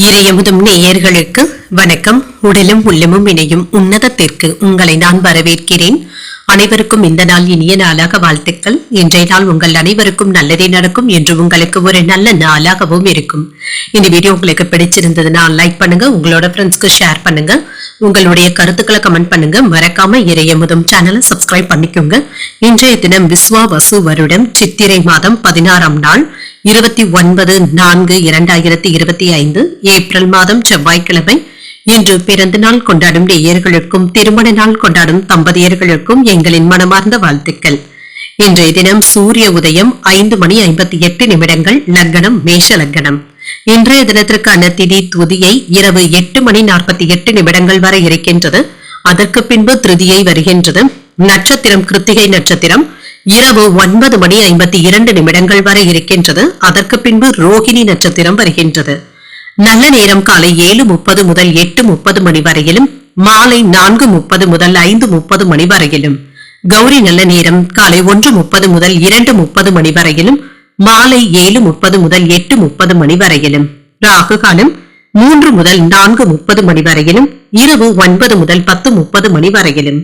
இறையமுதும் நேயர்களுக்கு வணக்கம். உடலும் உள்ளமும் இணையும் உன்னதத்திற்கு உங்களை நான் வரவேற்கிறேன். அனைவருக்கும் இந்த நாள் இனிய நாளாக வாழ்த்துக்கள். இன்றைய நாள் உங்கள் அனைவருக்கும் நல்லதே நடக்கும் என்று உங்களுக்கு ஒரு நல்ல நாளாகவும் இருக்கும். இந்த வீடியோ உங்களுக்கு பிடிச்சிருந்ததுன்னா லைக் பண்ணுங்க, உங்களோட ஃப்ரெண்ட்ஸ்க்கு ஷேர் பண்ணுங்க, உங்களுடைய கருத்துக்களை கமெண்ட் பண்ணுங்க. மறக்காம இறையமுதும் சேனலை சப்ஸ்கிரைப் பண்ணிக்கோங்க. இன்றைய தினம் விஸ்வாவசு வருடம் சித்திரை மாதம் 16ஆம் நாள் 29/4/2025 ஏப்ரல் மாதம் செவ்வாய்க்கிழமை. இன்று பிறந்த நாள் கொண்டாடும் நேயர்களுக்கும் திருமண நாள் கொண்டாடும் தம்பதியர்களுக்கும் எங்களின் மனமார்ந்த வாழ்த்துக்கள். இன்றைய தினம் சூரிய உதயம் 5:58, லக்னம் மேஷ லக்னம். இன்றைய தினத்திற்கான திதி துதியை இரவு 8:48 வரை இருக்கின்றது. அதற்கு பின்பு திருதியை வருகின்றது. நட்சத்திரம் கிருத்திகை நட்சத்திரம் இரவு 9:52 வரை இருக்கின்றது. அதற்கு பின்பு ரோகிணி நட்சத்திரம் வருகின்றது. நல்ல நேரம் காலை 7:30 முதல் 8:30 மணி வரையிலும், மாலை 4:30 முதல் 5:30 மணி வரையிலும். கௌரி நல்ல நேரம் காலை 1:30 முதல் 2:30 மணி வரையிலும், மாலை 7:30 முதல் 8:30 மணி வரையிலும். ராகு காலம் 3 முதல் 4:30 மணி வரையிலும், இரவு 9 முதல் 10:30 மணி வரையிலும்.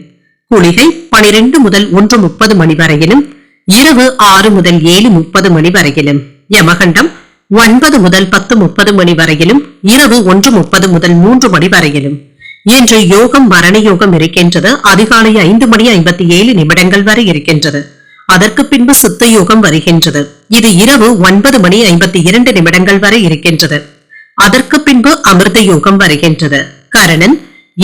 குளிகை 12 முதல் 1:30 மணி வரையிலும், இரவு 6 முதல் 7:30 மணி வரையிலும். யமகண்டம் 9 முதல் 10:30 மணி வரையிலும், இரவு 1:30 முதல் 3 மணி வரையிலும். இன்று யோகம் மரண யோகம் இருக்கின்றது. அதிகாலை 5:57 வரை இருக்கின்றது. அதற்கு பின்பு சித்த யோகம் வருகின்றது. இது இரவு 9:52 வரை இருக்கின்றது. அதற்கு பின்பு அமிர்த யோகம் வருகின்றது. கரணன்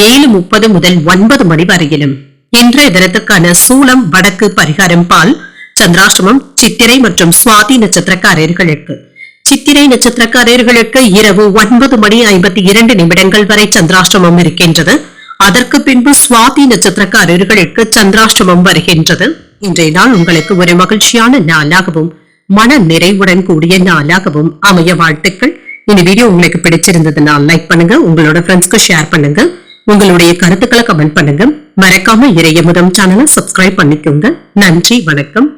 7:30 முதல் 9 மணி வரையிலும். இன்றைய தினத்துக்கான சூலம் வடக்கு, பரிகாரம் பால். சந்திராசிரமம் சித்திரை மற்றும் சுவாதி நட்சத்திரக்காரர்களுக்கு. சித்திரை நட்சத்திரக்காரர்களுக்கு இரவு 9:52 வரை சந்திராசிரமம் இருக்கின்றது. அதற்கு பின்பு சுவாதி நட்சத்திரக்காரர்களுக்கு சந்திராசிரமம் வருகின்றது. இன்றைய நாள் உங்களுக்கு ஒரு மகிழ்ச்சியான நாளாகவும் மன நிறைவுடன் கூடிய நாளாகவும் அமைய வாழ்த்துக்கள். இந்த வீடியோ உங்களுக்கு பிடிச்சிருந்ததுன்னா லைக் பண்ணுங்க, உங்களோட ஃப்ரெண்ட்ஸ்க்கு ஷேர் பண்ணுங்க, உங்களுடைய கருத்துக்களை கமெண்ட் பண்ணுங்க. மறக்காம இறையமுதம் சேனலை சப்ஸ்கிரைப் பண்ணிக்கோங்க. நன்றி, வணக்கம்.